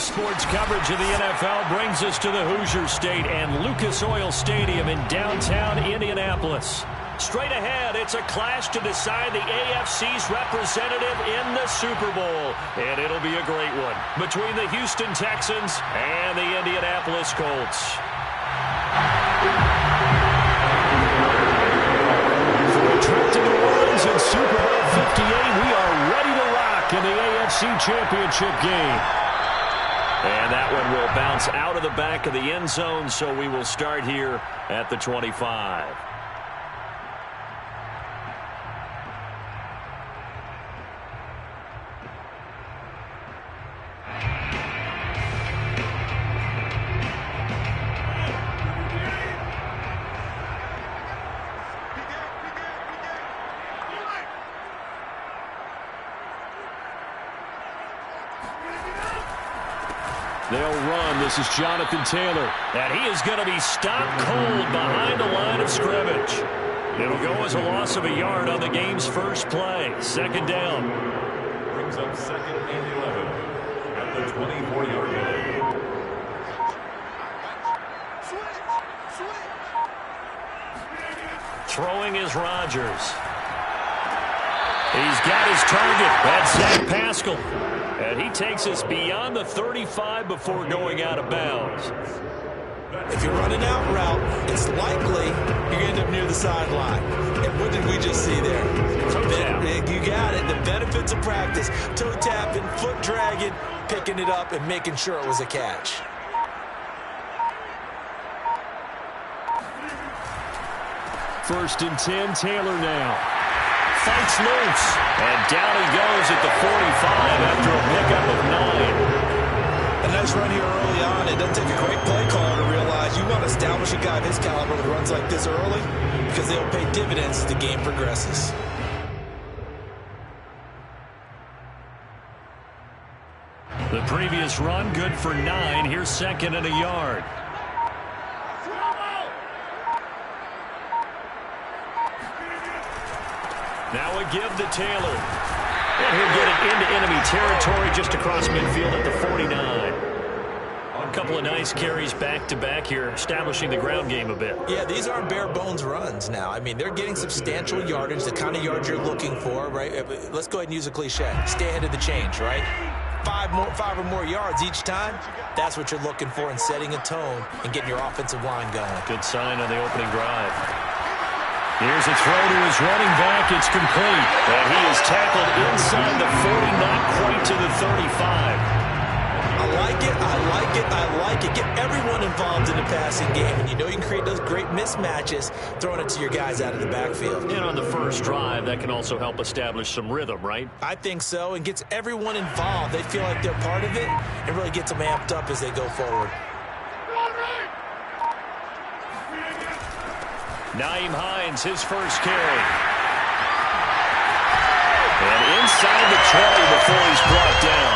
sports coverage of the NFL brings us to the Hoosier State and Lucas Oil Stadium in downtown Indianapolis. Straight ahead, it's a clash to decide the AFC's representative in the Super Bowl. And it'll be a great one between the Houston Texans and the Indianapolis Colts. For a trip to New Orleans in Super Bowl 58, we are ready to rock in the AFC Championship game. And that one will bounce out of the back of the end zone, so we will start here at the 25. They'll run. This is Jonathan Taylor. And he is going to be stopped cold behind the line of scrimmage. It'll go as a loss of a yard on the game's first play. Second down. Brings up second and 11 at the 24-yard line. Throwing is Rodgers. He's got his target. That's Zach Pascal. And he takes us beyond the 35 before going out of bounds. If you're running out route, it's likely you're going to end up near the sideline. And what did we just see there? You got it. The benefits of practice. Toe tapping, foot dragging, picking it up, and making sure it was a catch. First and 10, Taylor now. Fights loose, and down he goes at the 45 after a pickup of 9. A nice run here early on. It doesn't take a great play caller to realize you want to establish a guy of his caliber with runs like this early because they'll pay dividends as the game progresses. The previous run good for 9. Here's second and a yard. Now a give to Taylor. And he'll get it into enemy territory just across midfield at the 49. A couple of nice carries back-to-back here, establishing the ground game a bit. Yeah, these aren't bare-bones runs now. I mean, they're getting substantial yardage, the kind of yards you're looking for, right? Let's go ahead and use a cliche. Stay ahead of the change, right? Five or more yards each time. That's what you're looking for in setting a tone and getting your offensive line going. Good sign on the opening drive. Here's a throw to his running back. It's complete. And he is tackled inside the 40, not quite to the 35. I like it. I like it. I like it. Get everyone involved in the passing game. And you know you can create those great mismatches throwing it to your guys out of the backfield. And on the first drive, that can also help establish some rhythm, right? I think so. And gets everyone involved. They feel like they're part of it and really gets them amped up as they go forward. Nyheim Hines, his first carry. And inside the 20 before he's brought down.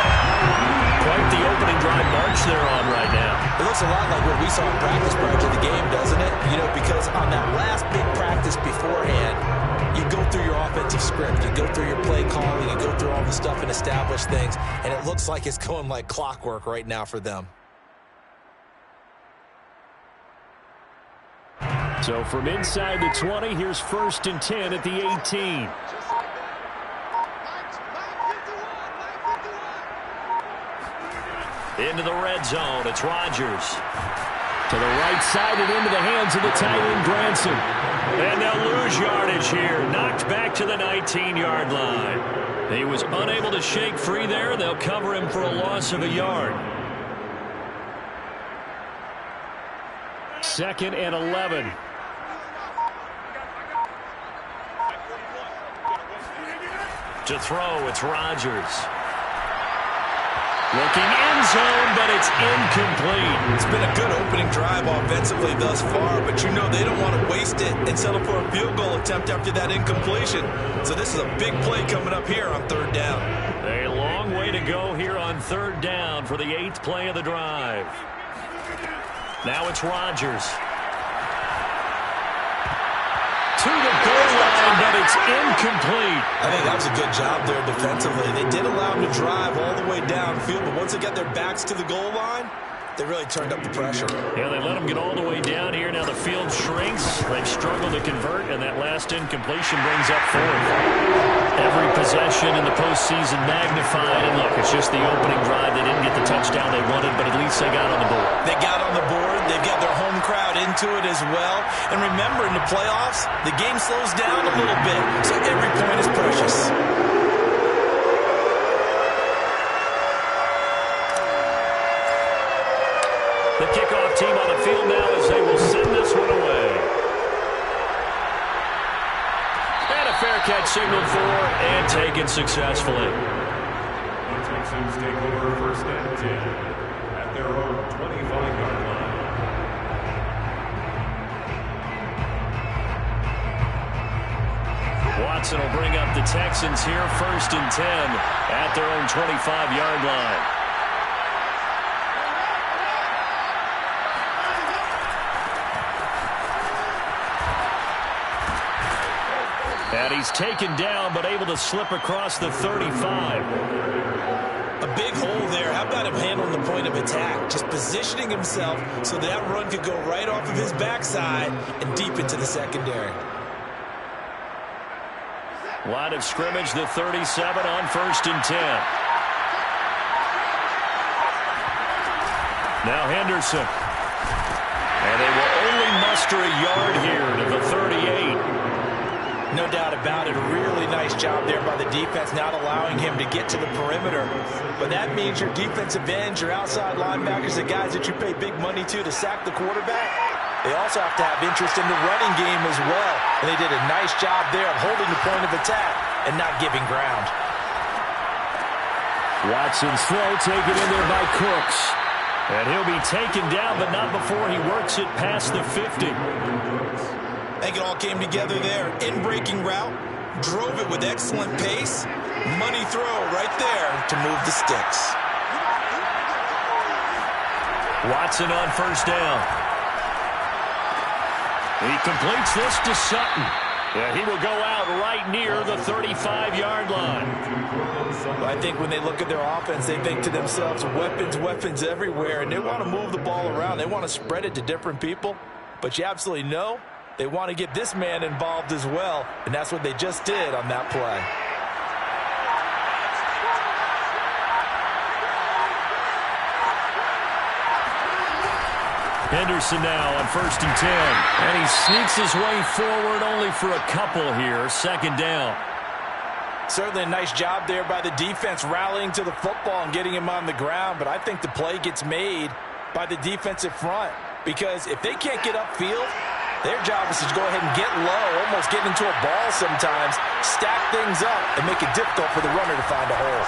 Quite the opening drive march they're on right now. It looks a lot like what we saw in practice prior to the game, doesn't it? You know, because on that last big practice beforehand, you go through your offensive script, you go through your play calling, you go through all the stuff and establish things, and it looks like it's going like clockwork right now for them. So from inside the 20, here's first and 10 at the 18. Into the red zone, it's Rodgers. To the right side and into the hands of the tight end, Granson. And they'll lose yardage here, knocked back to the 19-yard line. He was unable to shake free there. They'll cover him for a loss of a yard. Second and 11. To throw, it's Rodgers. Looking end zone, but it's incomplete. It's been a good opening drive offensively thus far, but you know they don't want to waste it and settle for a field goal attempt after that incompletion. So this is a big play coming up here on third down. A long way to go here on third down for the 8th play of the drive. Now it's Rodgers. To the goal line, but It's incomplete. I think that was a good job there defensively. They did allow him to drive all the way downfield, but once they got their backs to the goal line, they really turned up the pressure. Yeah, they let him get all the way down here. Now the field shrinks. They've struggled to convert, and that last incompletion brings up fourth. Every possession in the postseason magnified. And look, it's just the opening drive. They didn't get the touchdown they wanted, but at least they got on the board. They got on the board. They've got their home crowd into it as well. And remember, in the playoffs, the game slows down a little bit, so every point is precious. The kickoff team on the field now as they will send this one away. And a fair catch signaled for and taken successfully. The Texans take over first and 10 at their own 25-yard line. Watson will bring up the Texans here first and 10 at their own 25-yard line. And he's taken down, but able to slip across the 35. A big hole there. How about him handling the point of attack? Just positioning himself so that run could go right off of his backside and deep into the secondary. Line of scrimmage, the 37 on first and 10. Now Henderson. And they will only muster a yard here to the 38. No doubt about it. A really nice job there by the defense, not allowing him to get to the perimeter. But that means your defensive ends, your outside linebackers, the guys that you pay big money to sack the quarterback, they also have to have interest in the running game as well. And they did a nice job there of holding the point of attack and not giving ground. Watson's throw taken in there by Cooks. And he'll be taken down, but not before he works it past the 50. I think it all came together there. In-breaking route, drove it with excellent pace. Money throw right there to move the sticks. Watson on first down. He completes this to Sutton. Yeah, he will go out right near the 35-yard line. Well, I think when they look at their offense, they think to themselves, weapons everywhere, and they want to move the ball around. They want to spread it to different people, but you absolutely know they want to get this man involved as well, and that's what they just did on that play. Henderson now on first and 10. And he sneaks his way forward only for a couple here. Second down. Certainly a nice job there by the defense rallying to the football and getting him on the ground, but I think the play gets made by the defensive front, because if they can't get upfield, their job is to go ahead and get low, almost get into a ball sometimes, stack things up, and make it difficult for the runner to find a hole.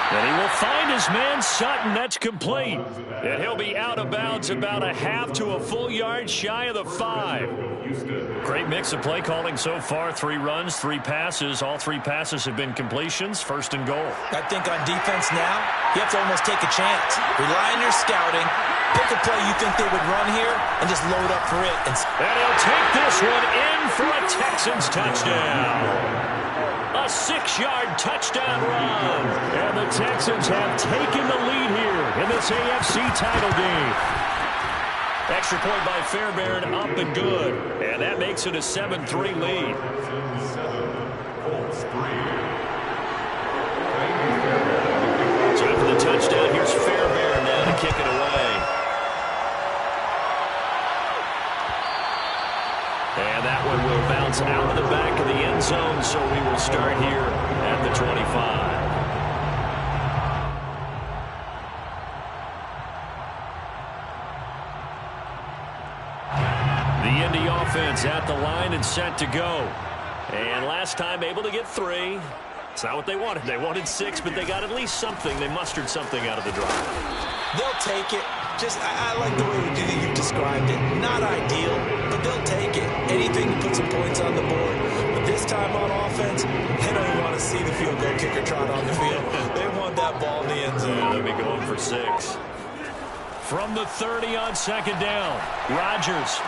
And he will find his man Sutton. That's complete. And he'll be out of bounds about a half to a full yard shy of the 5. Great mix of play calling so far. 3 runs, 3 passes. All 3 passes have been completions. First and goal. I think on defense now, you have to almost take a chance. Rely on your scouting. Pick a play you think they would run here and just load up for it. And he'll take this one in for a Texans touchdown. A 6-yard touchdown run. And the Texans have taken the lead here in this AFC title game. Extra point by Fairbairn, up and good. And that makes it a 7-3 lead. So after the touchdown, here's Fairbairn now to kick it away. And that one will bounce out of the back of the end zone, so we will start here at the 25. The Indy offense at the line and set to go. And last time able to get 3. It's not what they wanted. They wanted 6, but they got at least something. They mustered something out of the drive. They'll take it. Just, I like the way you've described it. Not ideal, but they'll take it. Anything to put some points on the board. But this time on offense, they don't even want to see the field goal kicker trot on the field. They want that ball in the end zone. Yeah, they'll be going for 6. From the 30 on second down, Rodgers.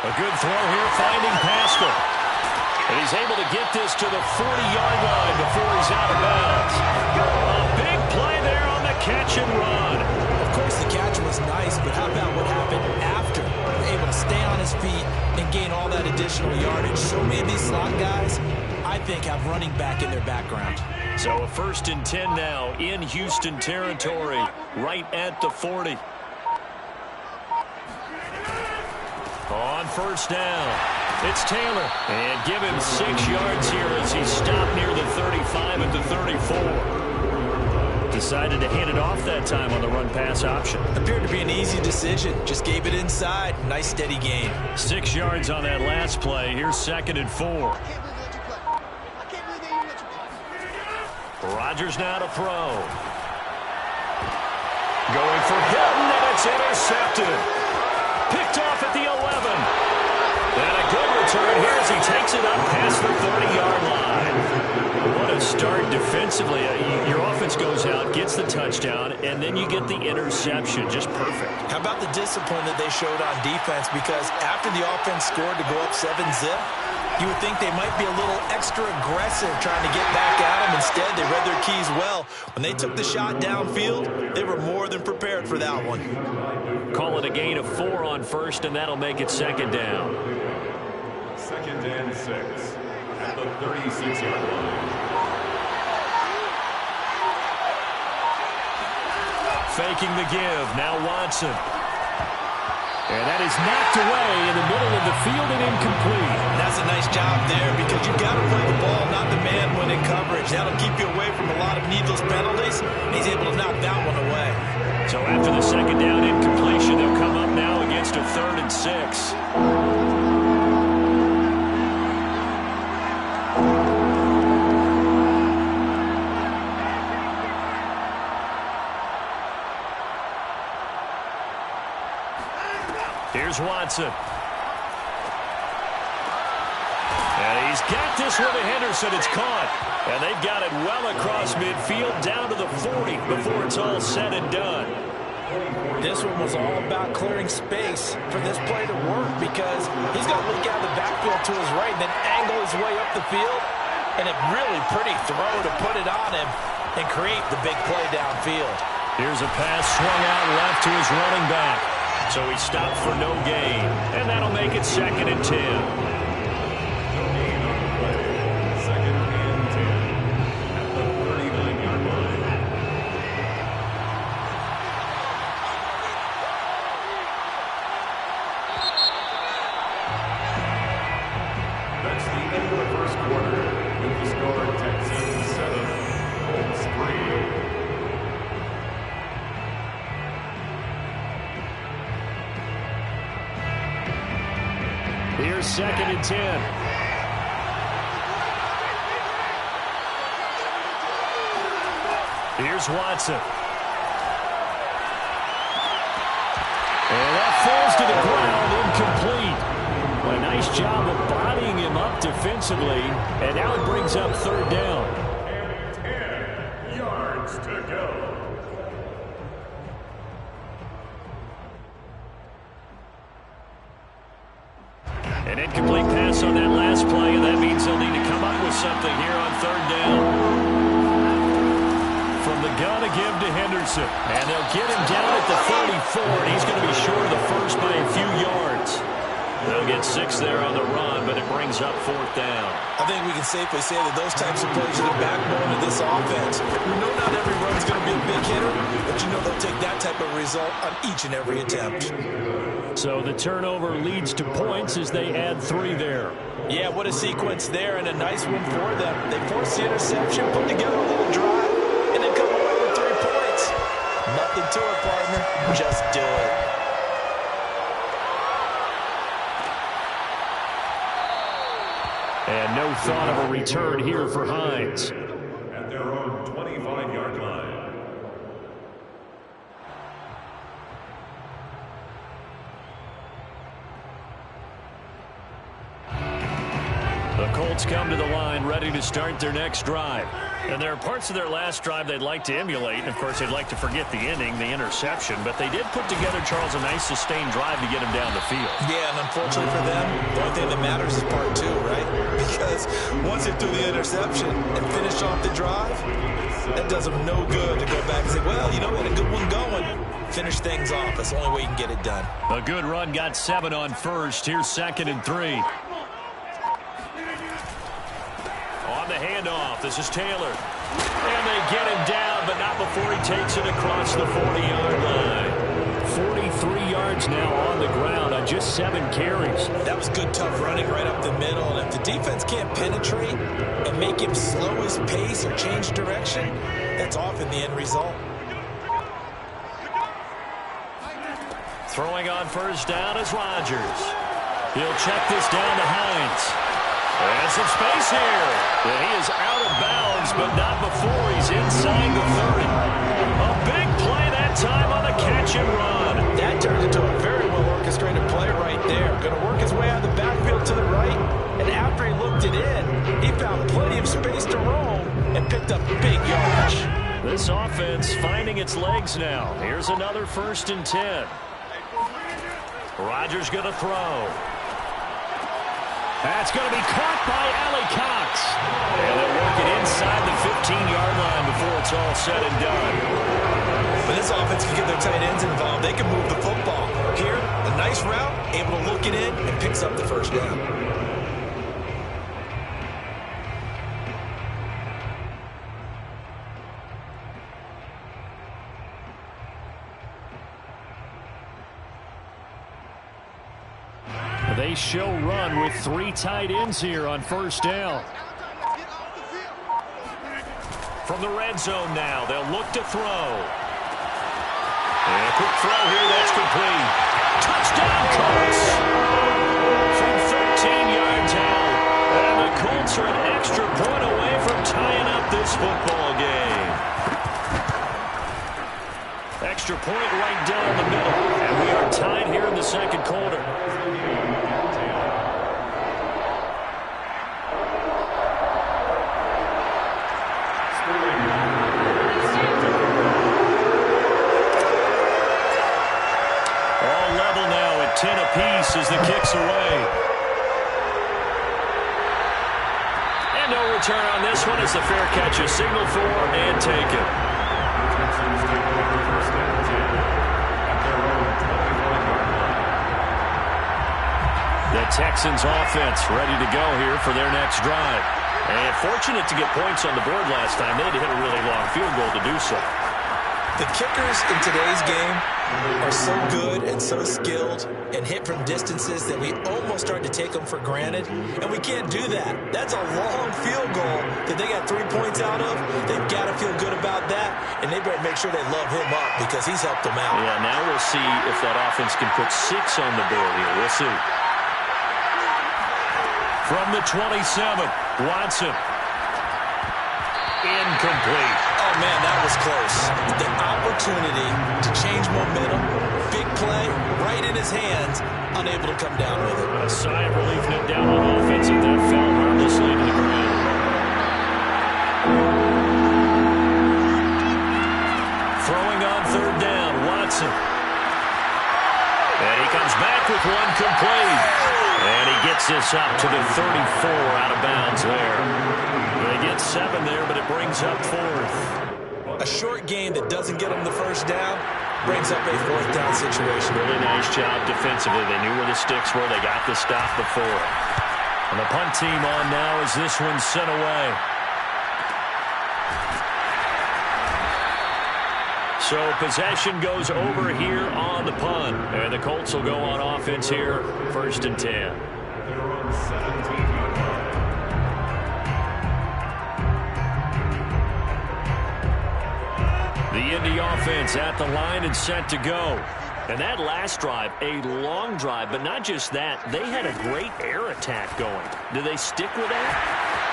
A good throw here, finding Pascal. And he's able to get this to the 40-yard line before he's out of bounds. A big play there on the catch and run. Of course, the catch was nice, but how about what happened after? Able to stay on his feet and gain all that additional yardage. So many of these slot guys, I think, have running back in their background. So a 1st and 10 now in Houston territory, right at the 40. On 1st down, it's Taylor. And give him 6 yards here as he stopped near the 35 at the 34. Decided to hand it off that time on the run-pass option. Appeared to be an easy decision. Just gave it inside. Nice, steady gain. 6 yards on that last play. Here's 2nd and 4. Rodgers now to throw. Going for Hilton, and it's intercepted. Picked off at the 11. And a good return here as he takes it up past the 30-yard line. What a start defensively. Your offense goes out, gets the touchdown, and then you get the interception. Just perfect. How about the discipline that they showed on defense? Because after the offense scored to go up 7-zip, you would think they might be a little extra aggressive trying to get back at them. Instead, they read their keys well. When they took the shot downfield, they were more than prepared for that one. Call it a gain of 4 on 1st, and that'll make it 2nd down. 2nd and 6 at the 36-yard line. Faking the give. Now Watson. And that is knocked away in the middle of the field and incomplete. That's a nice job there because you've got to play the ball, not the man when in coverage. That'll keep you away from a lot of needless penalties. He's able to knock that one away. So after the 2nd down incompletion, they'll come up now against a 3rd and 6. Here's Watson. And he's got this one to Henderson. It's caught. And they've got it well across midfield down to the 40 before it's all said and done. This one was all about clearing space for this play to work because he's got to look out of the backfield to his right and then angle his way up the field. And a really pretty throw to put it on him and create the big play downfield. Here's a pass swung out left to his running back. So he stopped for no gain. And that'll make it 2nd and 10. That's the end of the 1st quarter with the score Texans 7, Colts 3. Here's 2nd and 10. Here's Watson. And that falls to the ground, incomplete. A nice job of bodying him up defensively, and now it brings up 3rd down. And 10 yards to go. An incomplete pass on that last play, and that means they'll need to come up with something here on 3rd down. From the gun, a give to Henderson. And they'll get him down at the 34, and he's going to be short of the 1st by a few yards. They'll get 6 there on the run, but it brings up 4th down. I think we can safely say that those types of plays are the backbone of this offense. We know not every run's going to be a big hitter, but you know they'll take that type of result on each and every attempt. So the turnover leads to points as they add 3 there. Yeah, what a sequence there, and a nice one for them. They force the interception, put together a little drive, and then come away with 3 points. Nothing to it, partner. Just do it. And no thought of a return here for Hines. At their own 25-yard line. The Colts come to the line ready to start their next drive. And there are parts of their last drive they'd like to emulate. And, of course, they'd like to forget the inning, the interception. But they did put together, Charles, a nice sustained drive to get him down the field. Yeah, and unfortunately for them, the only thing that matters is part two, right? Because once they threw the interception and finished off the drive, that does them no good to go back and say, well, you know, we had a good one going. Finish things off. That's the only way you can get it done. A good run got 7 on first. Here's 2nd and 3. On the handoff, this is Taylor. And they get him down, but not before he takes it across the 40-yard line. 43 yards now on the ground on just 7 carries. That was good, tough running right up the middle. And if the defense can't penetrate and make him slow his pace or change direction, that's often the end result. Throwing on first down is Rodgers. He'll check this down to Hines. And some space here. And he is out of bounds, but not before he's inside the 30. A big play that time on the catch and run. That turned into a very well-orchestrated play right there. Going to work his way out of the backfield to the right. And after he looked it in, he found plenty of space to roam and picked up big yardage. This offense finding its legs now. Here's another 1st and 10. Rodgers going to throw. That's going to be caught by Allie Cox. And they'll work it inside the 15-yard line before it's all said and done. When this offense can get their tight ends involved, they can move the football. Here, a nice route, able to look it in, and picks up the first down. They show run with 3 tight ends here on first down. From the red zone now, they'll look to throw. And a quick throw here, that's complete. Touchdown, Colts! From 13 yards out. And the Colts are an extra point away from tying up this football game. Extra point right down the middle. And we are tied here in the second quarter. As the kick's away. And no return on this one as the fair catch is signaled for and taken. The Texans offense ready to go here for their next drive. And fortunate to get points on the board last time. They had to hit a really long field goal to do so. The kickers in today's game are so good and so skilled and hit from distances that we almost start to take them for granted, and we can't do that. That's a long field goal that they got 3 points out of. They've got to feel good about that, and they better make sure they love him up because he's helped them out. Yeah, now we'll see if that offense can put 6 on the board here. We'll see. From the 27, Watson. Incomplete. Oh, man, that was close. The opportunity to change momentum, big play, right in his hands, unable to come down with it. A sigh of relief net down on offense, and that fell harmlessly to the ground. Throwing on third down, Watson. And he comes back with one complete. And he gets this up to the 34 out of bounds there. They get 7 there, but it brings up 4th. A short game that doesn't get them the first down brings up a 4th down situation. Really nice job defensively. They knew where the sticks were. They got the stop before. And the punt team on now as this one's sent away. So possession goes over here on the punt. And the Colts will go on offense here, 1st and 10. They're on 17-yard line. The Indy offense at the line and set to go. And that last drive, a long drive, but not just that. They had a great air attack going. Do they stick with that?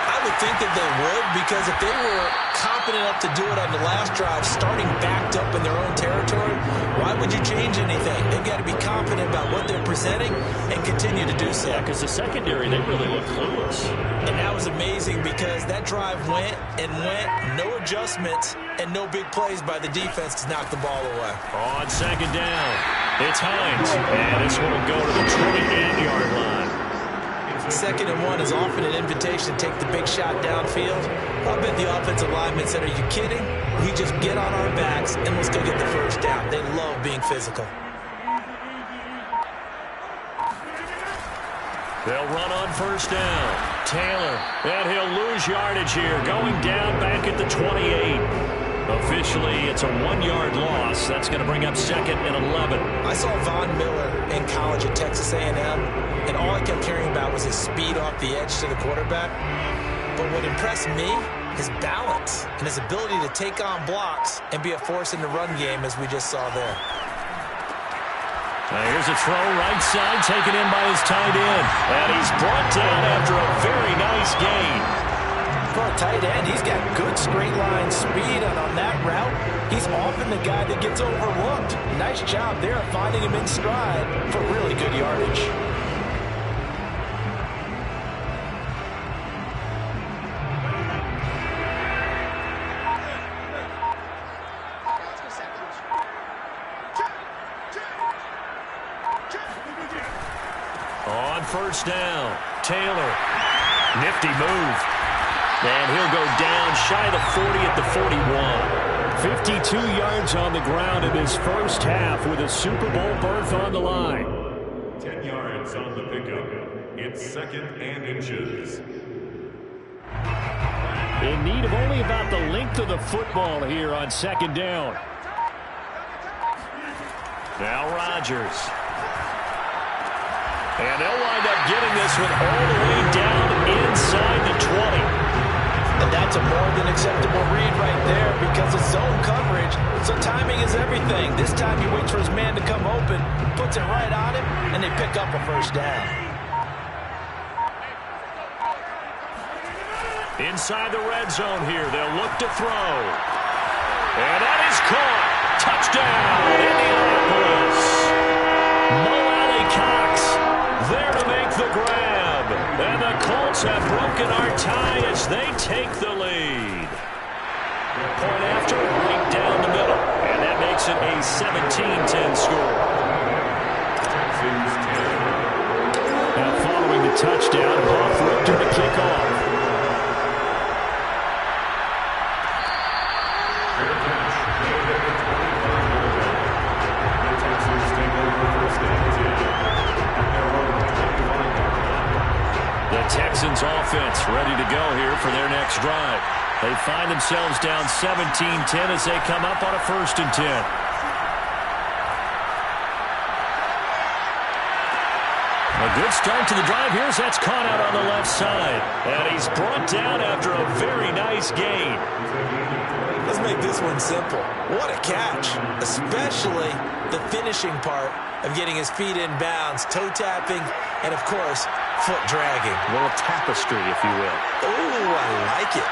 I would think that they would, because if they were confident enough to do it on the last drive, starting backed up in their own territory, why would you change anything? They've got to be confident about what they're presenting and continue to do so. Yeah, because the secondary, they really look clueless. And that was amazing because that drive went and went, no adjustments, and no big plays by the defense to knock the ball away. On second down, it's Hines, and this one will go to the 28-yard line. Second and 1 is often an invitation to take the big shot downfield. I bet the offensive linemen said, are you kidding? We just get on our backs and let's go get the first down. They love being physical. They'll run on first down. Taylor, and he'll lose yardage here, going down back at the 28. Officially, it's a 1-yard loss. That's going to bring up second and 11. I saw Von Miller in college at Texas A&M, and all I kept hearing about was his speed off the edge to the quarterback. But what impressed me, his balance and his ability to take on blocks and be a force in the run game, as we just saw there. Here's a throw right side, taken in by his tight end. And he's brought down after a very nice gain. For a tight end, he's got good straight line speed, and on that route, he's often the guy that gets overlooked. Nice job there of finding him in stride for really good yardage. On first down, Taylor. Nifty move. And he'll go down shy of the 40 at the 41. 52 yards on the ground in his first half with a Super Bowl berth on the line. 10 yards on the pickup. It's second and inches. In need of only about the length of the football here on second down. Now Rodgers. And they'll wind up getting this one all the way down inside the 20. And that's a more than acceptable read right there because it's zone coverage, so timing is everything. This time he waits for his man to come open, puts it right on him, and they pick up a first down. Inside the red zone here, they'll look to throw. And that is caught. Touchdown, Indianapolis. Mo Alley Cox there to make the grab. And the Colts have broken our tie as they take the lead. Point after, right down the middle. And that makes it a 17-10 score. Now following the touchdown, Hoff Richter to kick off. Texans offense ready to go here for their next drive. They find themselves down 17-10 as they come up on a 1st and 10. A good start to the drive. Here's that's caught out on the left side. And he's brought down after a very nice gain. Let's make this one simple. What a catch, especially the finishing part of getting his feet in bounds, toe tapping, and of course, foot dragging. A little tapestry, if you will. Ooh, I like it.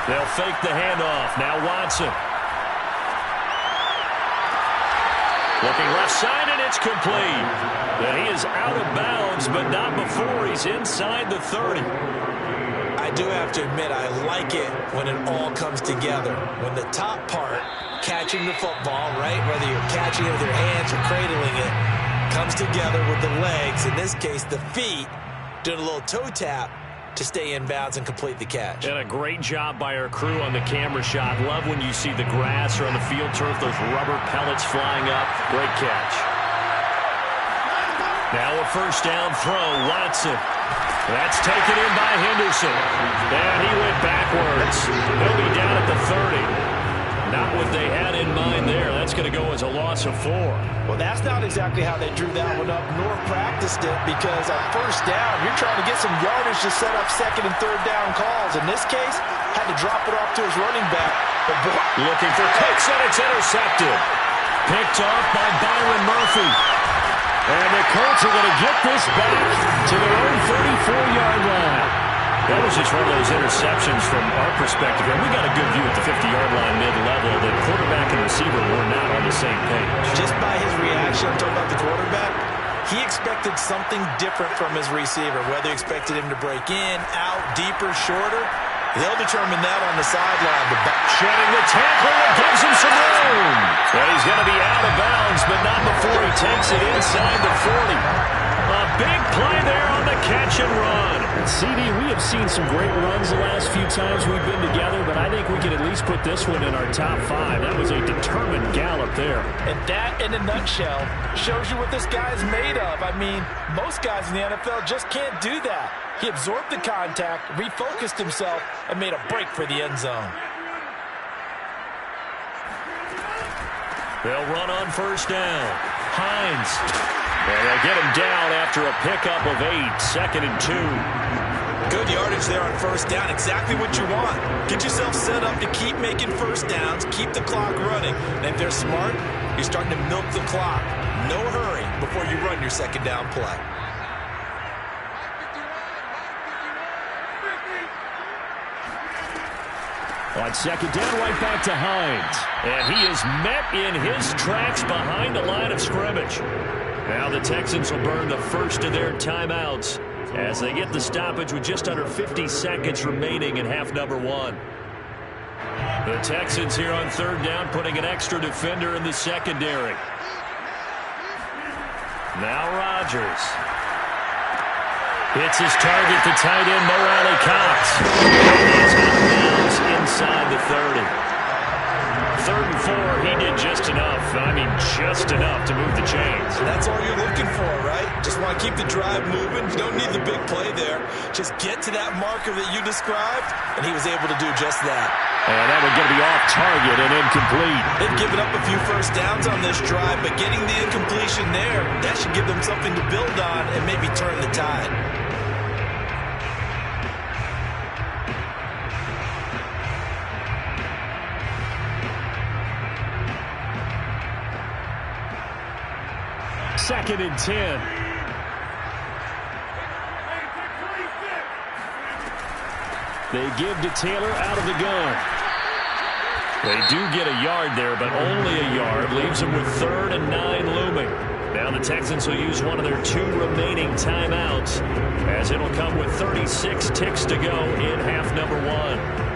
They'll fake the handoff. Now Watson. Looking left side, and it's complete. And he is out of bounds, but not before he's inside the 30. I do have to admit, I like it when it all comes together. When the top part, catching the football, right, whether you're catching it with your hands or cradling it, comes together with the legs, in this case the feet, doing a little toe tap to stay in bounds and complete the catch. And a great job by our crew on the camera shot. Love when you see the grass or on the field turf, those rubber pellets flying up. Great catch. Now a first down throw, Watson. That's taken in by Henderson. And he went backwards. He'll be down at the 30. Not what they had in mind there. That's going to go as a loss of 4. Well, that's not exactly how they drew that one up, nor practiced it, because on first down, you're trying to get some yardage to set up second and third down calls. In this case, had to drop it off to his running back. But looking for Cooks, and it's intercepted. Picked off by Byron Murphy. And the Colts are going to get this back to their own 34-yard line. That was just one of those interceptions from our perspective. And we got a good view at the 50-yard line mid-level. The quarterback and receiver were not on the same page. Just by his reaction, I'm talking about the quarterback, he expected something different from his receiver, whether he expected him to break in, out, deeper, shorter. They'll determine that on the sideline. Shedding the tackle and gives him some room. Well, he's going to be out of bounds, but not before he takes it inside the 40. A big play there on the catch and run. CD, we have seen some great runs the last few times we've been together, but I think we can at least put this one in our top 5. That was a determined gallop there. And that, in a nutshell, shows you what this guy's made of. I mean, most guys in the NFL just can't do that. He absorbed the contact, refocused himself, and made a break for the end zone. They'll run on first down. Hines. And they'll get him down after a pickup of 8, 2nd and 2. Good yardage there on first down. Exactly what you want. Get yourself set up to keep making first downs, keep the clock running. And if they're smart, you're starting to milk the clock. No hurry before you run your second down play. On second down, right back to Hines. And he is met in his tracks behind the line of scrimmage. Now the Texans will burn the first of their timeouts as they get the stoppage with just under 50 seconds remaining in half number 1. The Texans here on third down putting an extra defender in the secondary. Now Rodgers. Hits his target, the tight end, Morale Cox. He's out of bounds inside the 30. 3rd and 4, he did just enough. I mean, just enough to move the chains. That's all you're looking for, right? Just want to keep the drive moving. You don't need the big play there. Just get to that marker that you described, and he was able to do just that. And that would get to be off target and incomplete. They've given up a few first downs on this drive, but getting the incompletion there, that should give them something to build on and maybe turn the tide. Second and 10. They give to Taylor out of the gun. They do get a yard there, but only a yard. Leaves them with 3rd and 9 looming. Now the Texans will use one of their 2 remaining timeouts as it'll come with 36 ticks to go in half number 1.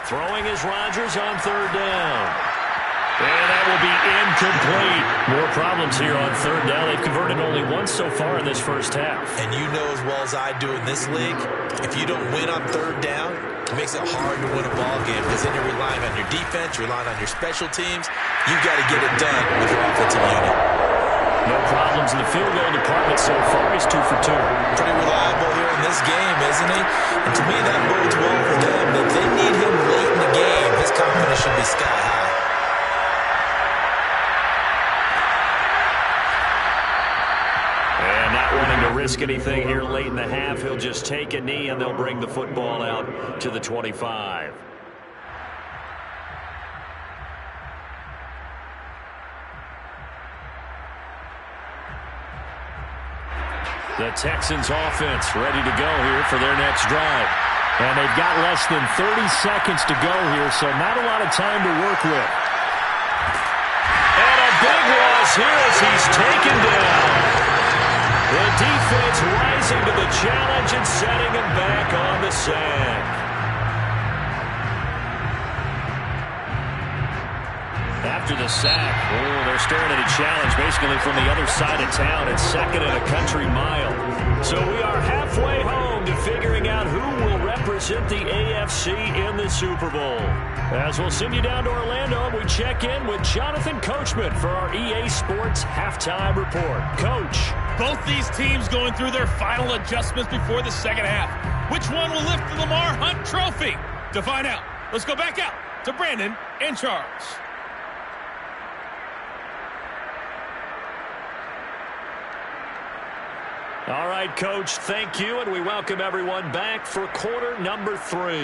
Throwing is Rodgers on third down. And that will be incomplete. More problems here on third down. They've converted only once so far in this first half. And you know as well as I do in this league, if you don't win on third down, it makes it hard to win a ball game because then you're relying on your defense, you're relying on your special teams. You've got to get it done with your offensive unit. No problems in the field goal department so far. He's 2 for 2. Pretty reliable here in this game, isn't he? And to me, that bodes well for them. If they need him late in the game, his confidence should be sky high. And not wanting to risk anything here late in the half, he'll just take a knee and they'll bring the football out to the 25. The Texans offense ready to go here for their next drive. And they've got less than 30 seconds to go here, so not a lot of time to work with. And a big loss here as he's taken down. The defense rising to the challenge and setting him back on the sack. After the sack, they're staring at a challenge basically from the other side of town. It's 2nd and a country mile. So we are halfway home to figuring out who will represent the AFC in the Super Bowl. As we'll send you down to Orlando, and we check in with Jonathan Coachman for our EA Sports Halftime Report. Coach. Both these teams going through their final adjustments before the second half. Which one will lift the Lamar Hunt Trophy? To find out, let's go back out to Brandon and Charles. All right, Coach, thank you, and we welcome everyone back for quarter number 3. One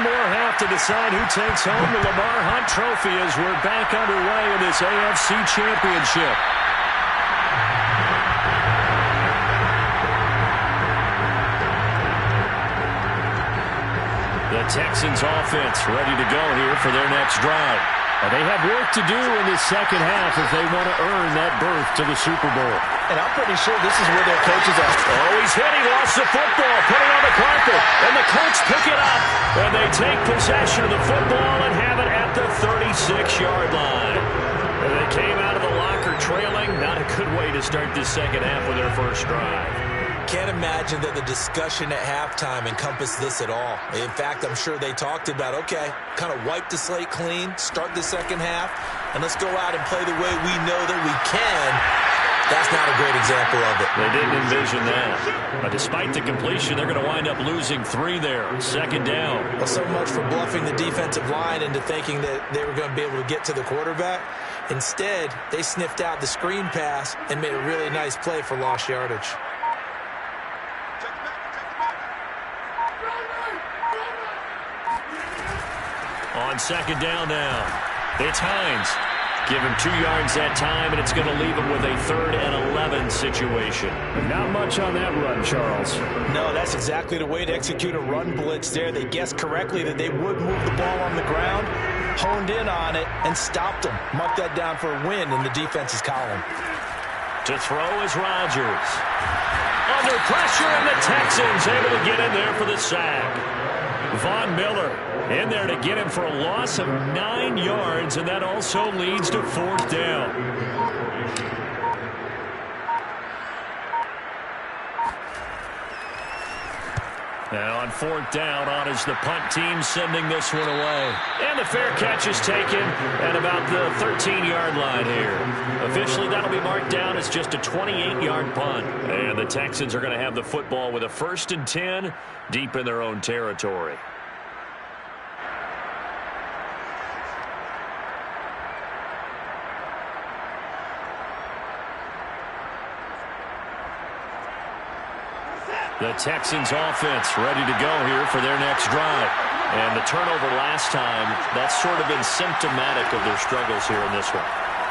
more half to decide who takes home the Lamar Hunt Trophy as we're back underway in this AFC Championship. The Texans offense ready to go here for their next drive. They have work to do in this second half if they want to earn that berth to the Super Bowl. And I'm pretty sure this is where their coaches are. Oh, he's hit. He lost the football. Put it on the carpet. And the Colts pick it up. And they take possession of the football and have it at the 36-yard line. And they came out of the locker trailing. Not a good way to start this second half with their first drive. Can't imagine that the discussion at halftime encompassed this at all. In fact, I'm sure they talked about, okay, kind of wipe the slate clean, start the second half, and let's go out and play the way we know that we can. That's not a great example of it. They didn't envision that. But despite the completion, they're going to wind up losing 3 there. Second down. Well, so much for bluffing the defensive line into thinking that they were going to be able to get to the quarterback. Instead, they sniffed out the screen pass and made a really nice play for lost yardage. On second down now, it's Hines. Give him 2 yards that time, and it's going to leave him with a 3rd and 11 situation. Not much on that run, Charles. No, that's exactly the way to execute a run blitz there. They guessed correctly that they would move the ball on the ground, honed in on it, and stopped them. Mark that down for a win in the defense's column. To throw is Rodgers. Under pressure, and the Texans able to get in there for the sack. Von Miller in there to get him for a loss of 9 yards, and that also leads to 4th down. Now on 4th down, on is the punt team sending this one away. And the fair catch is taken at about the 13-yard line here. Officially, that'll be marked down as just a 28-yard punt. And the Texans are going to have the football with a 1st and 10 deep in their own territory. The Texans offense ready to go here for their next drive. And the turnover last time, that's sort of been symptomatic of their struggles here in this one.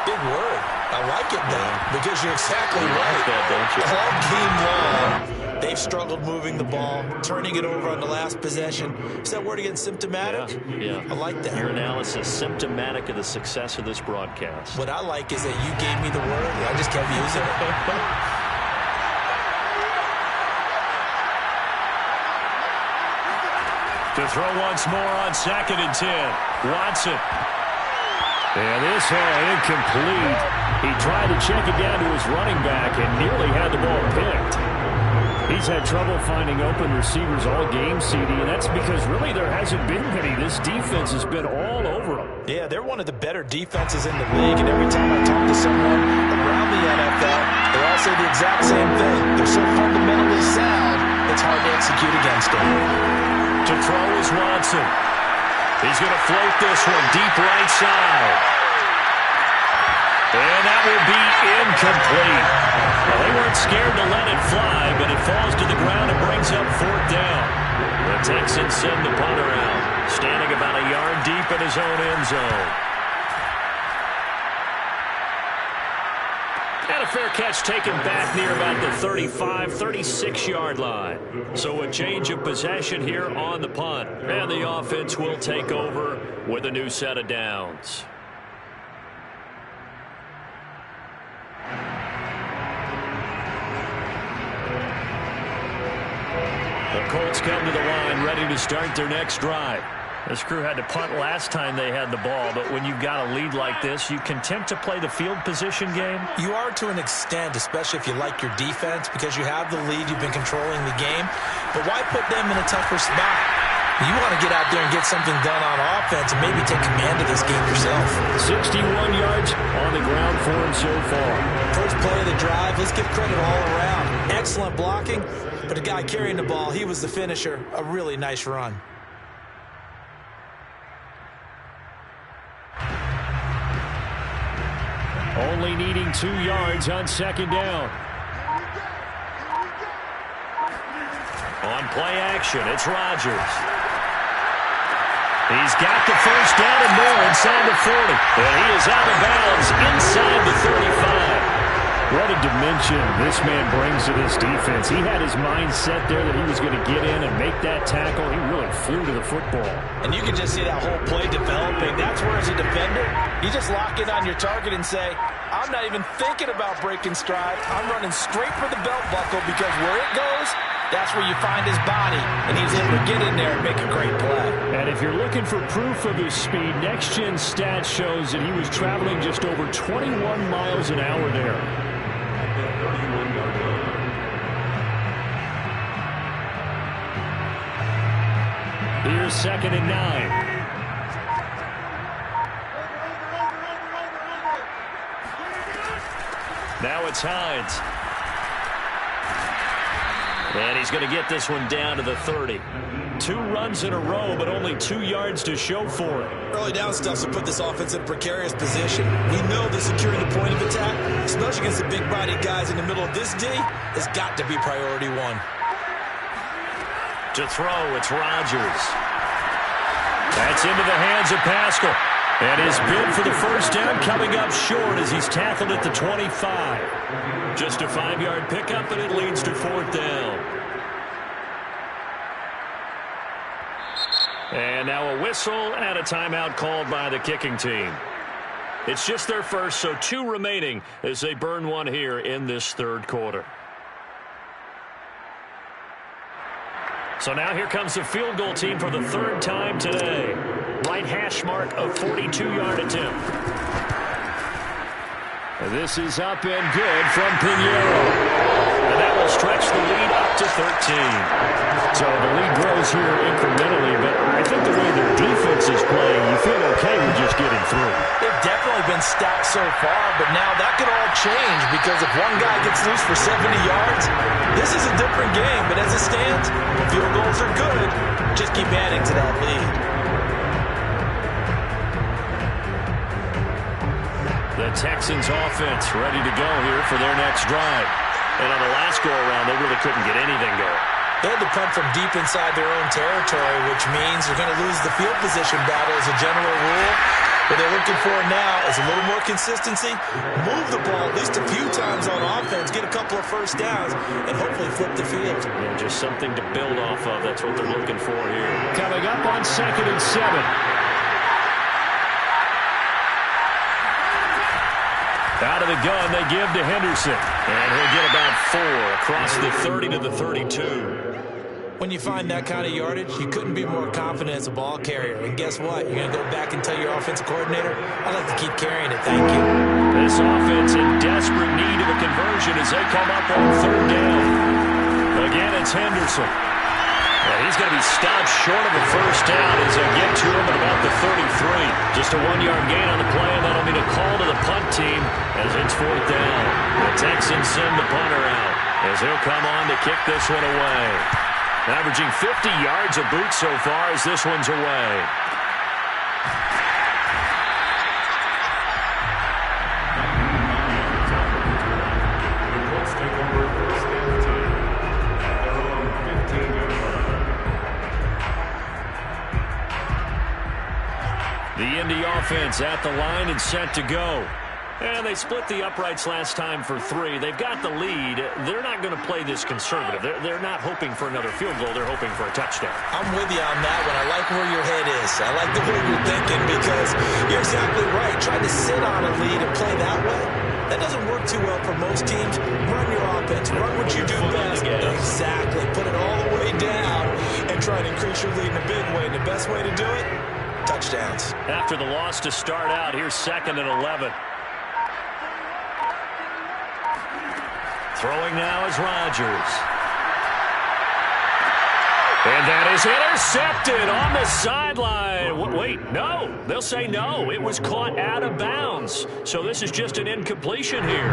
Big word. I like it now because you're exactly right. Like that, don't you? All game long, they've struggled moving the ball, turning it over on the last possession. Is that word again, symptomatic? Yeah. I like that. Your analysis, symptomatic of the success of this broadcast. What I like is that you gave me the word, and I just kept using it. To throw once more on 2nd and 10. Watson. And this incomplete. He tried to check it down to his running back and nearly had the ball picked. He's had trouble finding open receivers all game, CD, and that's because really there hasn't been many. This defense has been all over them. Yeah, they're one of the better defenses in the league, and every time I talk to someone around the NFL, they all say the exact same thing. They're so fundamentally sound, it's hard to execute against them. To throw is Watson. He's going to float this one deep right side. And that will be incomplete. Well, they weren't scared to let it fly, but it falls to the ground and brings up 4th down. The Texans send the punter out, standing about a yard deep in his own end zone. And a fair catch taken back near about the 35, 36-yard line. So a change of possession here on the punt. And the offense will take over with a new set of downs. The Colts come to the line ready to start their next drive. This crew had to punt last time they had the ball, but when you've got a lead like this, you content to play the field position game? You are to an extent, especially if you like your defense, because you have the lead, you've been controlling the game. But why put them in a tougher spot? You want to get out there and get something done on offense and maybe take command of this game yourself. 61 yards on the ground for him so far. First play of the drive, let's give credit all around. Excellent blocking, but the guy carrying the ball, he was the finisher. A really nice run. only needing 2 yards on second down. On play action, it's Rodgers. He's got the first down and more inside the 40. And he is out of bounds inside the 35. What a dimension this man brings to this defense. He had his mind set there that he was going to get in and make that tackle. He really flew to the football. And you can just see that whole play developing. That's where, as a defender, you just lock in on your target and say, I'm not even thinking about breaking stride. I'm running straight for the belt buckle because where it goes, that's where you find his body. And he's able to get in there and make a great play. And if you're looking for proof of his speed, Next Gen Stats shows that he was traveling just over 21 miles an hour there. Here's 2nd and 9. Now it's Hines. And he's going to get this one down to the 30. 2 runs in a row, but only 2 yards to show for it. Early down stuff to put this offense in a precarious position. We know that securing the point of attack, especially against the big-bodied guys in the middle of this D, has got to be priority 1. To throw, it's Rodgers. That's into the hands of Pascal. And his bid for the first down coming up short as he's tackled at the 25. Just a 5-yard pickup, and it leads to 4th down. And now a whistle and a timeout called by the kicking team. It's just their first, so 2 remaining as they burn 1 here in this 3rd quarter. So now here comes the field goal team for the 3rd time today. Right hash mark of 42-yard attempt. And this is up and good from Pinheiro. And that will stretch the lead up to 13. So the lead grows here incrementally, but I think the way their defense is playing, you feel okay with just getting through. They've definitely been stacked so far, but now that could all change because if one guy gets loose for 70 yards, this is a different game. But as it stands, field goals are good. Just keep adding to that lead. The Texans offense ready to go here for their next drive. And on the last go-around, they really couldn't get anything going. They had to punt from deep inside their own territory, which means they're going to lose the field position battle as a general rule. What they're looking for now is a little more consistency, move the ball at least a few times on offense, get a couple of first downs, and hopefully flip the field. Yeah, just something to build off of. That's what they're looking for here. Coming up on 2nd and 7. Out of the gun, they give to Henderson. And he'll get about 4 across the 30 to the 32. When you find that kind of yardage, you couldn't be more confident as a ball carrier. And guess what? You're going to go back and tell your offensive coordinator, I'd like to keep carrying it. Thank you. This offense in desperate need of a conversion as they come up on 3rd down. Again, it's Henderson. And he's going to be stopped short of a first down as they get to him at about the 33. Just a 1-yard gain on the play, and that'll mean a call to the punt team as it's 4th down. The Texans send the punter out as he'll come on to kick this one away. Averaging 50 yards a boot so far as this one's away. The Indy offense at the line and set to go. And they split the uprights last time for 3. They've got the lead. They're not going to play this conservative. They're not hoping for another field goal. They're hoping for a touchdown. I'm with you on that one. I like where your head is. I like the way you're thinking because you're exactly right. Trying to sit on a lead and play that way, that doesn't work too well for most teams. Run your offense. Run what you do best. Exactly. Put it all the way down and try to increase your lead in a big way. And the best way to do it, touchdowns. After the loss to start out, here's 2nd and 11. Throwing now is Rodgers. And that is intercepted on the sideline. Wait, no. They'll say no. It was caught out of bounds. So this is just an incompletion here.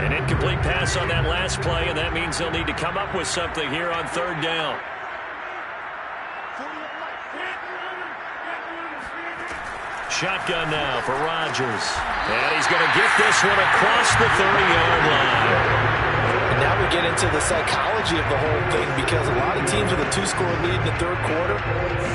An incomplete pass on that last play, and that means they'll need to come up with something here on 3rd down. Shotgun now for Rodgers. And he's going to get this one across the 30-yard line. And now we get into the psychology of the whole thing, because a lot of teams with a 2-score lead in the third quarter,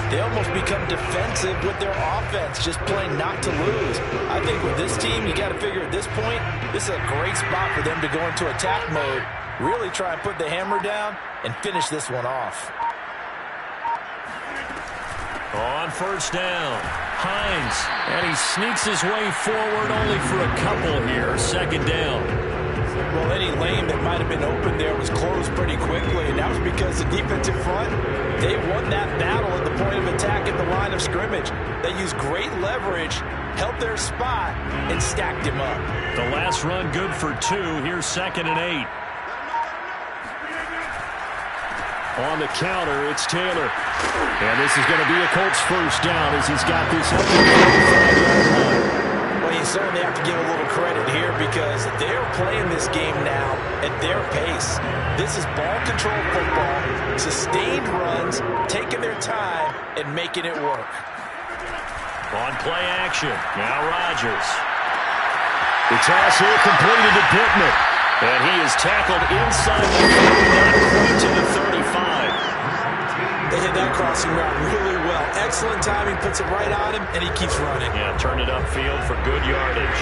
they almost become defensive with their offense, just playing not to lose. I think with this team, you got to figure at this point, this is a great spot for them to go into attack mode, really try and put the hammer down and finish this one off. On first down, Hines, and he sneaks his way forward only for a couple here. Second down. Well, any lane that might have been open there was closed pretty quickly, and that was because the defensive front, they won that battle at the point of attack at the line of scrimmage. They used great leverage, held their spot, and stacked him up. The last run good for 2. Here's 2nd and 8. On the counter, it's Taylor. And this is going to be a Colts first down as he's got this up to the 35-yard line. Well, you certainly have to give a little credit here because they're playing this game now at their pace. This is ball control football, sustained runs, taking their time and making it work. On play action, now Rodgers. The toss here completed to Pittman. And he is tackled inside the 30, not quite to the 35. They hit that crossing route really well. Excellent timing, puts it right on him, and he keeps running. Yeah, turned it upfield for good yardage.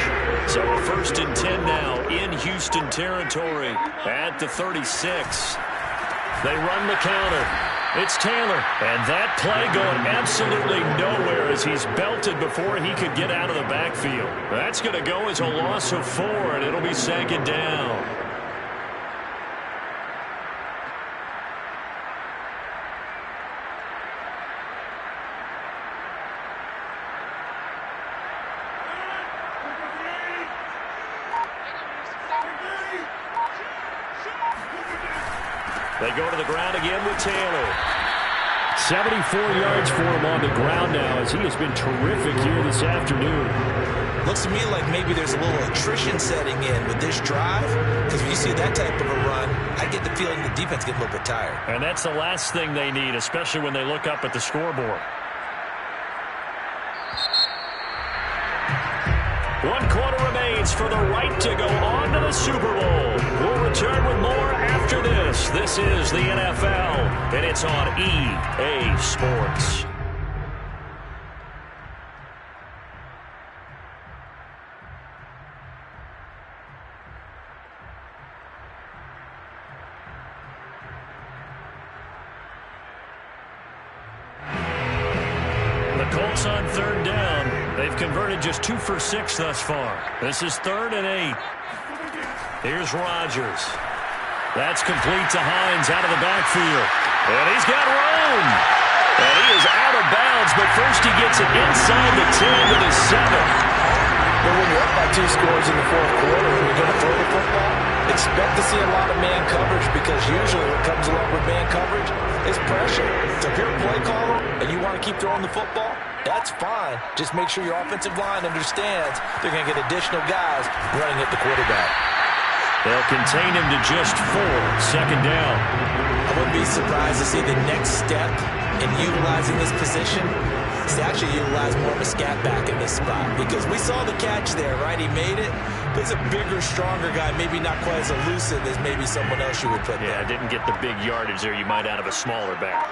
So a 1st and 10 now in Houston territory at the 36. They run the counter. It's Taylor. And that play going absolutely nowhere as he's belted before he could get out of the backfield. That's going to go as a loss of 4, and it'll be 2nd down. They go to the ground again with Taylor. 74 yards for him on the ground now as he has been terrific here this afternoon. Looks to me like maybe there's a little attrition setting in with this drive, because when you see that type of a run, I get the feeling the defense gets a little bit tired. And that's the last thing they need, especially when they look up at the scoreboard. 1 quarter remains for the right to go on to the Super Bowl. We'll return with more after this. This is the NFL, and it's on EA Sports. The Colts on 3rd down. They've converted just 2 for 6 thus far. This is 3rd and 8. Here's Rodgers. That's complete to Hines out of the backfield. And he's got room. And he is out of bounds, but first he gets it inside the 10 to the 7. But when you're up by 2 scores in the 4th quarter and you're going to throw the football, expect to see a lot of man coverage, because usually what comes along with man coverage is pressure. So if you're a play caller and you want to keep throwing the football, that's fine. Just make sure your offensive line understands they're going to get additional guys running at the quarterback. They'll contain him to just 4. 2nd down. I wouldn't be surprised to see the next step in utilizing this position is to actually utilize more of a scat back in this spot, because we saw the catch there, right? He made it, but he's a bigger, stronger guy, maybe not quite as elusive as maybe someone else you would put there. Yeah, didn't get the big yardage there you might out of a smaller back.